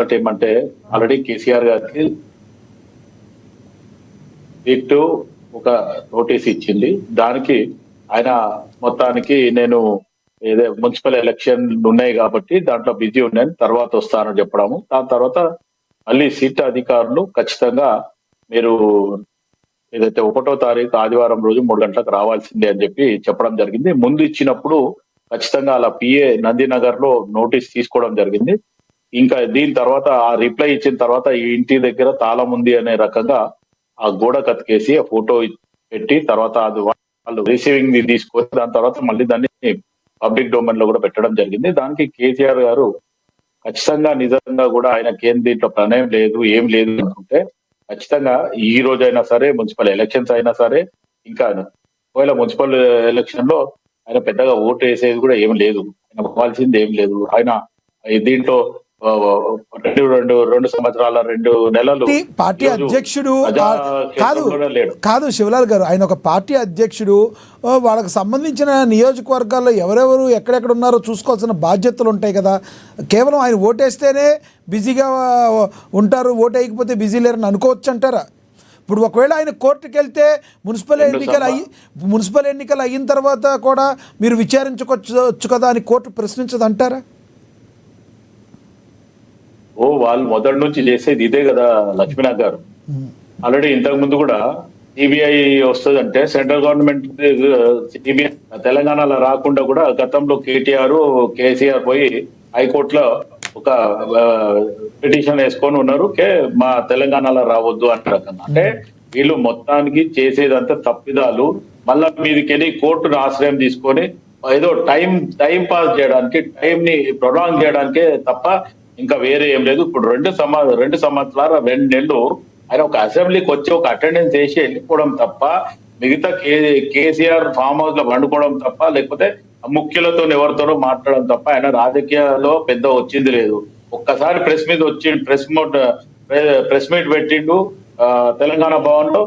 ఒకటి ఏమంటే ఆల్రెడీ కేసీఆర్ గారికి వీక్ ఒక నోటీస్ ఇచ్చింది. దానికి ఆయన మొత్తానికి నేను ఏదో మున్సిపల్ ఎలక్షన్ ఉన్నాయి కాబట్టి దాంట్లో బిజీ ఉన్నాను, తర్వాత వస్తానని చెప్పడము. దాని తర్వాత మళ్ళీ సిట్ అధికారులు ఖచ్చితంగా మీరు ఏదైతే 1వ తారీఖు ఆదివారం రోజు 3 గంటలకు రావాల్సిందే అని చెప్పి చెప్పడం జరిగింది. ముందు ఇచ్చినప్పుడు ఖచ్చితంగా అలా పిఏ నందినగర్ లో నోటీస్ తీసుకోవడం జరిగింది. ఇంకా దీని తర్వాత ఆ రిప్లై ఇచ్చిన తర్వాత ఈ ఇంటి దగ్గర తాళం ఉంది అనే రకంగా ఆ గోడ కతికేసి ఆ ఫోటో పెట్టి తర్వాత అది వాళ్ళు రిసీవింగ్ ని తీసుకొని దాని తర్వాత మళ్ళీ దాన్ని పబ్లిక్ డొమైన్ లో కూడా పెట్టడం జరిగింది. దానికి కేసీఆర్ గారు ఖచ్చితంగా నిజంగా కూడా ఆయనకి ఏం దీంట్లో ప్రణయం లేదు, ఏం లేదు అనుకుంటే ఖచ్చితంగా ఈ రోజైనా సరే మున్సిపల్ ఎలక్షన్స్ అయినా సరే ఇంకా ఒకవేళ మున్సిపల్ ఎలక్షన్ లో ఆయన పెద్దగా ఓటు వేసేది కూడా ఏం లేదు, ఆయన అవ్వాల్సింది ఏం లేదు. ఆయన దీంట్లో రెండు సంవత్సరాల 2 నెలలు పార్టీ అధ్యక్షుడు కాదు శివలాల్ గారు, ఆయన ఒక పార్టీ అధ్యక్షుడు. వాళ్ళకి సంబంధించిన నియోజకవర్గాల్లో ఎవరెవరు ఎక్కడెక్కడ ఉన్నారో చూసుకోవాల్సిన బాధ్యతలు ఉంటాయి కదా. కేవలం ఆయన ఓటేస్తేనే బిజీగా ఉంటారు, ఓటు వేయకపోతే బిజీ లేరని అనుకోవచ్చు అంటారా? ఇప్పుడు ఒకవేళ ఆయన కోర్టుకు వెళ్తే మున్సిపల్ ఎన్నికలు అయిన తర్వాత కూడా మీరు విచారించుకోవచ్చు కదా అని కోర్టు ప్రశ్నించదు అంటారా? వాళ్ళు మొదటి నుంచి చేసేది ఇదే కదా లక్ష్మీనాథ్ గారు. ఆల్రెడీ ఇంతకు ముందు కూడా సిబిఐ వస్తుందంటే సెంట్రల్ గవర్నమెంట్ సిబిఐ తెలంగాణలో రాకుండా కూడా గతంలో కేసీఆర్ పోయి హైకోర్టులో ఒక పిటిషన్ వేసుకొని ఉన్నారు, మా తెలంగాణలో రావద్దు అనే రకంగా. అంటే వీళ్ళు మొత్తానికి చేసేదంతా తప్పిదాలు. మళ్ళా మీదికెళ్ళి కోర్టును ఆశ్రయం తీసుకొని ఏదో టైం పాస్ చేయడానికి, టైం ని ప్రొలాంగ్ చేయడానికే తప్ప ఇంకా వేరే ఏం లేదు. ఇప్పుడు 2 సంవత్సరాల 2 నెలలు ఆయన ఒక అసెంబ్లీకి వచ్చి ఒక అటెండెన్స్ వేసి వెళ్ళిపోవడం తప్ప, మిగతా కేసీఆర్ ఫామ్ హౌస్ లో వండుకోవడం తప్ప, లేకపోతే ముఖ్యులతో ఎవరితోనో మాట్లాడడం తప్ప ఆయన రాజకీయాల్లో పెద్ద వచ్చింది లేదు. ఒక్కసారి ప్రెస్ మీట్ పెట్టిండు తెలంగాణ భవన్ లో,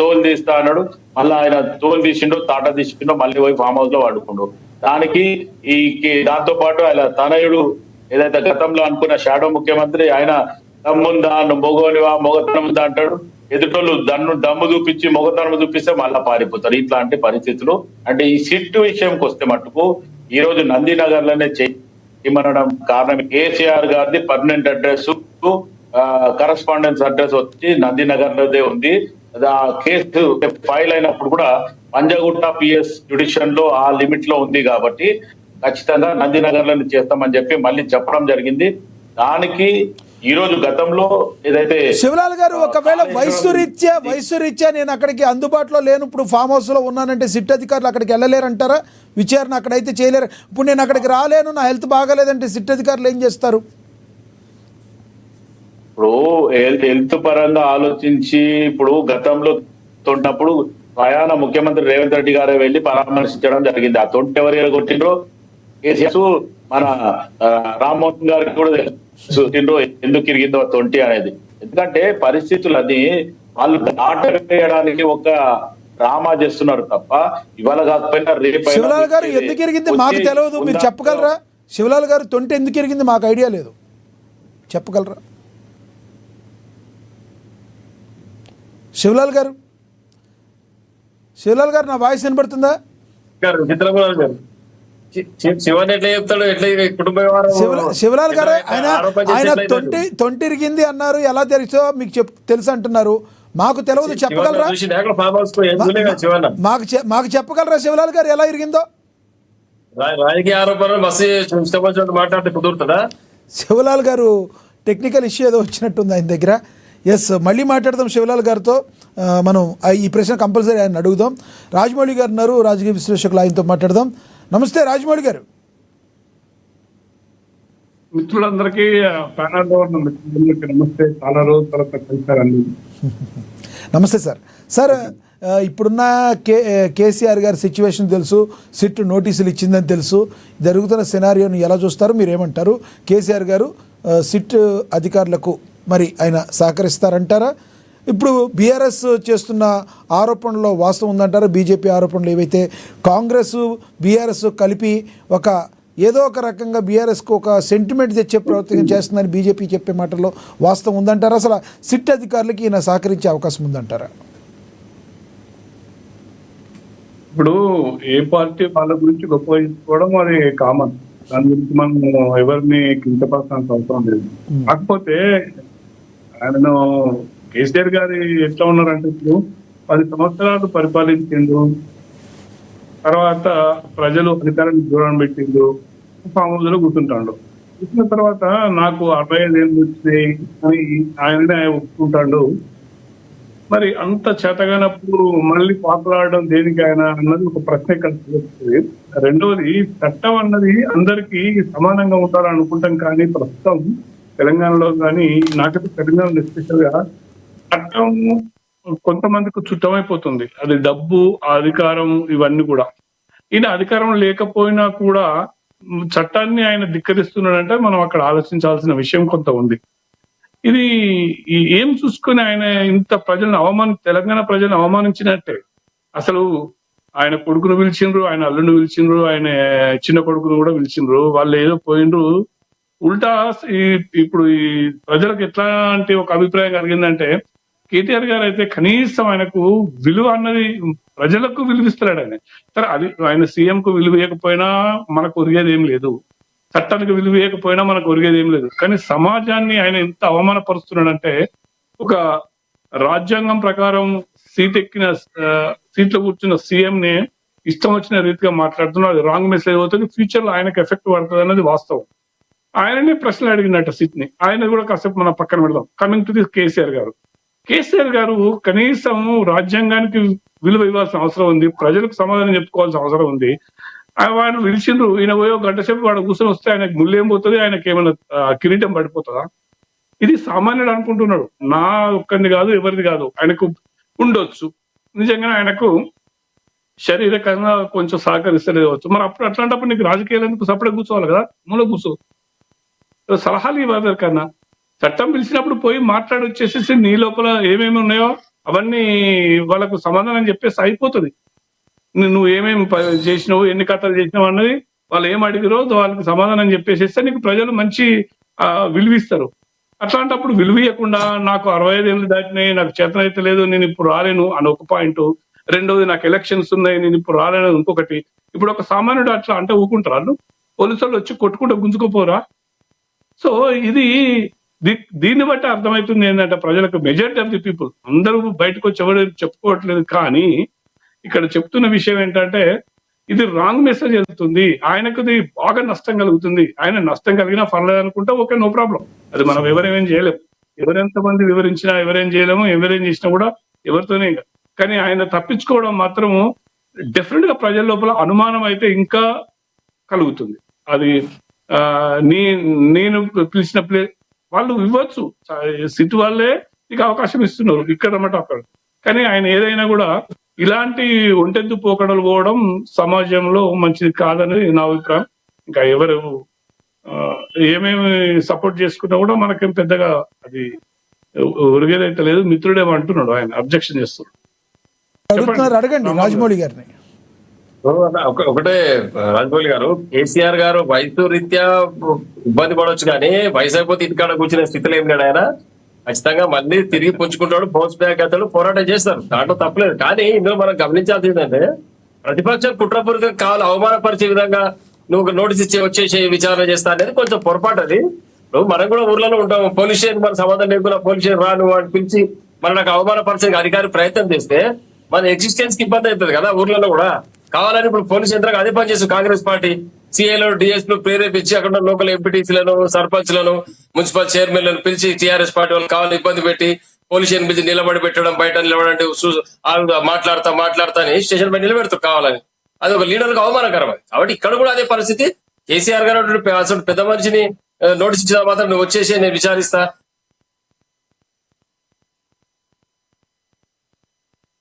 తోలు తీస్తా అన్నాడు. మళ్ళీ ఆయన తోలు తీసిండు, తాట తీసిండు, మళ్ళీ పోయి ఫామ్ హౌస్ లో వాడుకుండు. దానికి దాంతో పాటు ఆయన తనయుడు ఏదైతే గతంలో అనుకున్న షాడో ముఖ్యమంత్రి ఆయన దమ్ముందా, మొగతనం ఉందా అంటాడు. ఎదుటోళ్ళు దమ్ము చూపించి మొగతనం చూపిస్తే మళ్ళా పారిపోతారు. ఇట్లాంటి పరిస్థితులు. అంటే ఈ సిట్ విషయంకి వస్తే మటుకు ఈ రోజు నందినగర్ లోనే చేయమనడం కారణం కేసీఆర్ గారిది పర్మనెంట్ అడ్రస్, కరస్పాండెన్స్ అడ్రస్ వచ్చి నందినగర్ లోదే ఉంది. ఆ కేసు ఫైల్ అయినప్పుడు కూడా పంజగుట్ట పిఎస్ జ్యుడిషియల్ లో ఆ లిమిట్ లో ఉంది కాబట్టి ఖచ్చితంగా నందినగర్ లో చేస్తామని చెప్పి మళ్ళీ చెప్పడం జరిగింది. దానికి ఈ రోజు గతంలో ఏదైతే శివలాల్ గారు ఒకవేళ వయసు రీత్యా నేను అక్కడికి అందుబాటులో లేను, ఇప్పుడు ఫామ్ హౌస్ లో ఉన్నానంటే సిట్ అధికారులు అక్కడికి వెళ్ళలేరంటారా? విచారణ అక్కడైతే చేయలేరు. ఇప్పుడు నేను అక్కడికి రాలేను, నా హెల్త్ బాగాలేదంటే సిట్ అధికారులు ఏం చేస్తారు? ఇప్పుడు హెల్త్ పరంగా ఆలోచించి ఇప్పుడు గతంలో తొంటప్పుడు ప్రయాణ ముఖ్యమంత్రి రేవంత్ రెడ్డి గారే వెళ్లి పరామర్శించడం జరిగింది. ఆ తొంటి ఎవరు కొట్టిండ్రో కేసీఆర్ మన రామ్మోహన్ గారికి కూడా తెలుసు ఎందుకు ఇరిగిందో తొంటి అనేది. ఎందుకంటే పరిస్థితులన్నీ వాళ్ళు దాట వేయడానికి ఒక డ్రామా చేస్తున్నారు తప్ప ఇవాళ కాకపోయినా రేపు. శివలాల్ గారు ఎందుకు ఇరిగింది మాకు తెలియదు, మీరు చెప్పగలరా? శివలాల్ గారు తొంటి ఎందుకు ఇరిగింది మాకు ఐడియా లేదు, చెప్పగలరా? శివలాల్ గారు నా వాయిస్ వినబడుతుందా? శివలాల్ గారు ఆయన తొంటి ఇరిగింది అన్నారు, ఎలా తెలుసో మీకు తెలుసు అంటున్నారు, మాకు తెలియదు, చెప్పగలరా? మాకు చెప్పగలరా శివలాల్ గారు ఎలా ఇరిగిందో? శివలాల్ గారు టెక్నికల్ ఇష్యూ ఏదో వచ్చినట్టుంది ఆయన దగ్గర. ఎస్, మళ్ళీ మాట్లాడదాం శివలాల్ గారితో. మనం ఈ ప్రశ్న కంపల్సరీ ఆయన అడుగుదాం. రాజమౌళి గారు ఉన్నారు, రాజకీయ విశ్లేషకులు, ఆయనతో మాట్లాడదాం. నమస్తే రాజమౌళి గారు. మిత్రులందరికీ నమస్తే. చాలా రోజుల తర్వాత కలిసారండి. నమస్తే సార్. ఇప్పుడున్న కేసీఆర్ గారి సిచ్యువేషన్ తెలుసు, సిట్ నోటీసులు ఇచ్చిందని తెలుసు. జరుగుతున్న సినారియోని ఎలా చూస్తారు, మీరు ఏమంటారు? కేసీఆర్ గారు సిట్ అధికారులకు మరి ఆయన సహకరిస్తారంటారా? ఇప్పుడు బీఆర్ఎస్ చేస్తున్న ఆరోపణలో వాస్తవం ఉందంటారా? బీజేపీ ఆరోపణలు ఏవైతే కాంగ్రెస్ బీఆర్ఎస్ కలిపి ఒక ఏదో ఒక రకంగా బీఆర్ఎస్కి ఒక సెంటిమెంట్ తెచ్చే ప్రయత్నం చేస్తుందని బీజేపీ చెప్పే మాటల్లో వాస్తవం ఉందంటారా? అసలు సిట్ అధికారులకి ఈయన సహకరించే అవకాశం ఉందంటారా? ఇప్పుడు ఏ పార్టీ వాళ్ళ గురించి గొప్ప చెప్పుకోవడం అది కామన్. దాని గురించి మనం ఎవరిని కించపరచాల్సిన అవసరం లేదు. కాకపోతే ఆయన కేసీఆర్ గారి ఎట్లా ఉన్నారంటే ఇప్పుడు 10 సంవత్సరాలు పరిపాలించిండు, తర్వాత ప్రజలు అధికారాన్ని దూరం పెట్టిండు, ఫామ్ హౌస్ లో కూర్చుంటాడు. కూర్చున్న తర్వాత నాకు 65 ఏళ్ళు వచ్చినాయి అని ఆయననే ఒప్పుకుంటాడు. మరి అంత చేతగానప్పుడు మళ్ళీ పాకులాడడం దేనికి ఆయన అన్నది ఒక ప్రశ్న కలుగుతుంది. రెండవది, చట్టం అన్నది అందరికీ సమానంగా ఉండాలని అనుకుంటాం, కానీ ప్రస్తుతం తెలంగాణలో కానీ నాకైతే తెలంగాణలో ఎస్పెషల్ గా చట్టం కొంతమందికి చుట్టమైపోతుంది. అది డబ్బు, అధికారం, ఇవన్నీ కూడా. ఈయన అధికారం లేకపోయినా కూడా చట్టాన్ని ఆయన ధిక్కరిస్తున్నాడంటే మనం అక్కడ ఆలోచించాల్సిన విషయం కొంత ఉంది. ఇది ఏం చూసుకుని ఆయన ఇంత ప్రజలను తెలంగాణ ప్రజలను అవమానించినట్టే. అసలు ఆయన కొడుకును పిలిచిండ్రు, ఆయన అల్లుని పిలిచిండ్రు, ఆయన చిన్న కొడుకును కూడా పిలిచిండ్రు. వాళ్ళు ఏదో పోయిండ్రు. ఉల్టా ఇప్పుడు ఈ ప్రజలకు ఎట్లాంటి ఒక అభిప్రాయం కలిగిందంటే, కేటీఆర్ గారు అయితే కనీసం ఆయనకు విలువ అన్నది ప్రజలకు విలువిస్తున్నాడు ఆయన. సరే, అది ఆయన సీఎం కు విలువ ఇవ్వకపోయినా మనకు ఒరిగేది ఏం లేదు, చట్టానికి విలువ ఇవ్వకపోయినా మనకు ఒరిగేది ఏం లేదు. కానీ సమాజాన్ని ఆయన ఎంత అవమానపరుస్తున్నాడంటే, ఒక రాజ్యాంగం ప్రకారం సీట్లో కూర్చున్న సీఎం ని ఇష్టం వచ్చిన రీతిగా మాట్లాడుతున్నాడు. అది రాంగ్ మెసేజ్ అవుతుంది, ఫ్యూచర్ లో ఆయనకు ఎఫెక్ట్ పడుతుంది అన్నది వాస్తవం. ఆయననే ప్రశ్నలు అడిగినట్టు సిట్ ని. ఆయన కూడా కాసేపు మనం పక్కన పెడదాం. కమింగ్ టు ది కేసీఆర్ గారు కనీసం రాజ్యాంగానికి విలువ ఇవ్వాల్సిన అవసరం ఉంది, ప్రజలకు సమాధానం చెప్పుకోవాల్సిన అవసరం ఉంది. ఆయన పిలిచిండ్రు, ఈయన పోయి ఒక గంట సేపు వాడు కూర్చొని వస్తే ఆయనకు ముళ్ళేం పోతుంది, ఆయనకి ఏమైనా కిరీటం పడిపోతుందా? ఇది సామాన్యుడు అనుకుంటున్నాడు. నా ఒక్కరిది కాదు, ఎవరిది కాదు. ఆయనకు ఉండొచ్చు, నిజంగా ఆయనకు శారీరకంగా కొంచెం సహకరిస్తలేవచ్చు. మరి అప్పుడు అట్లాంటప్పుడు నీకు రాజకీయాలు ఎందుకు? సపరేట్ కూర్చోవాలి కదా, మూల కూర్చో. సలహాలు ఇవ్వాలి కన్నా. చట్టం పిలిచినప్పుడు పోయి మాట్లాడి వచ్చేసేసి నీ లోపల ఏమేమి ఉన్నాయో అవన్నీ వాళ్ళకు సమాధానం చెప్పేసి అయిపోతుంది. నువ్వు ఏమేమి చేసినావు, ఎన్ని కథలు చేసినావు అన్నది వాళ్ళు ఏం అడిగిరో వాళ్ళకి సమాధానం చెప్పేసేస్తే నీకు ప్రజలు మంచి విలువిస్తారు. అట్లాంటప్పుడు విలువీయకుండా నాకు 65 ఏళ్ళు దాటినాయి, నాకు చేతనైతే లేదు, నేను ఇప్పుడు రాలేను అని ఒక పాయింట్. రెండోది, నాకు ఎలక్షన్స్ ఉన్నాయి, నేను ఇప్పుడు రాలేను ఇంకొకటి. ఇప్పుడు ఒక సామాన్యుడు అట్లా అంటే ఊరుకుంటారు? పోలీసు వాళ్ళు వచ్చి కొట్టుకుంటూ గుంజుకోపోరా? సో ఇది దీన్ని బట్టి అర్థమవుతుంది ఏంటంటే, ప్రజలకు మెజారిటీ ఆఫ్ ది పీపుల్ అందరూ బయటకు వచ్చి ఎవరు చెప్పుకోవట్లేదు. కానీ ఇక్కడ చెప్తున్న విషయం ఏంటంటే, ఇది రాంగ్ మెసేజ్ వెళ్తుంది, ఆయనకు బాగా నష్టం కలుగుతుంది. ఆయన నష్టం కలిగినా పర్లేదు అనుకుంటే ఓకే, నో ప్రాబ్లం. అది మనం ఎవరేం చేయలేము. ఎవరెంతమంది వివరించినా ఎవరేం చేయలేము, ఎవరేం చేసినా కూడా ఎవరితోనే. కానీ ఆయన తప్పించుకోవడం మాత్రము డెఫినెట్ గా ప్రజల లోపల అనుమానం అయితే ఇంకా కలుగుతుంది. అది నేను పిలిచిన వాళ్ళు ఇవ్వచ్చు, సిట్ వాళ్ళే నీకు అవకాశం ఇస్తున్నారు ఇక్కడ అన్నమాట అక్కడ. కానీ ఆయన ఏదైనా కూడా ఇలాంటి ఒంటెద్దు పోకడలు పోవడం సమాజంలో మంచిది కాదనేది నా అభిప్రాయం. ఇంకా ఎవరు ఏమేమి సపోర్ట్ చేసుకున్నా కూడా మనకేం పెద్దగా అది ఒరిగేదైతే లేదు. మిత్రుడేమో అంటున్నాడు, ఆయన అబ్జెక్షన్ చేస్తున్నాడు. అడగండి రాజమౌళి గారిని. ఒకటే రాజమౌళి గారు, కేసీఆర్ గారు వయసు రీత్యా ఇబ్బంది పడవచ్చు, కానీ వయసు అయిపోతే ఇంటికాడ కూర్చునే స్థితిలో ఏం లేడు ఆయన. ఖచ్చితంగా మళ్ళీ తిరిగి పుంజుకుంటాడు, బౌన్స్ బ్యాక్ అతను పోరాటం చేస్తారు, దాంట్లో తప్పలేదు. కానీ ఇందులో మనం గమనించాల్సింది ఏంటంటే, ప్రతిపక్షం కుట్రపూరితం కావాలి అవమానపరిచే విధంగా నువ్వు నోటీస్ ఇచ్చి వచ్చేసి విచారణ చేస్తా అనేది కొంచెం పొరపాటు. అది మనం కూడా ఊర్లలో ఉంటాం, పోలీస్ స్టేషన్ మన సమాధానం లేకుండా పోలీస్ స్టేషన్ రాను అని పిలిచి మన నాకు అవమానపరిచే అధికారి ప్రయత్నం చేస్తే మన ఎగ్జిస్టెన్స్ కి ఇబ్బంది అవుతుంది కదా. ఊర్లలో కూడా కావాలని ఇప్పుడు పోలీస్ యంత్రాంగం అదే పని చేస్తుంది. కాంగ్రెస్ పార్టీ సిఐలో డిఎస్పీ ప్రేరేపించి అక్కడ లోకల్ ఎంపీటీసీలను, సర్పంచ్లను, మున్సిపల్ చైర్మన్లను పిలిచి టీఆర్ఎస్ పార్టీ వాళ్ళు కావాలని ఇబ్బంది పెట్టి పోలీస్ స్టేషన్ పిలిచి నిలబడి పెట్టడం, బయట నిలబడండి మాట్లాడతా అని స్టేషన్ పై నిలబెడతారు కావాలని. అది ఒక లీడర్కి అవమానకరం. కాబట్టి ఇక్కడ కూడా అదే పరిస్థితి. కేసీఆర్ గారు అసలు పెద్ద మనిషిని నోటీస్ ఇచ్చిన మాత్రం నువ్వు వచ్చేసి నేను విచారిస్తా,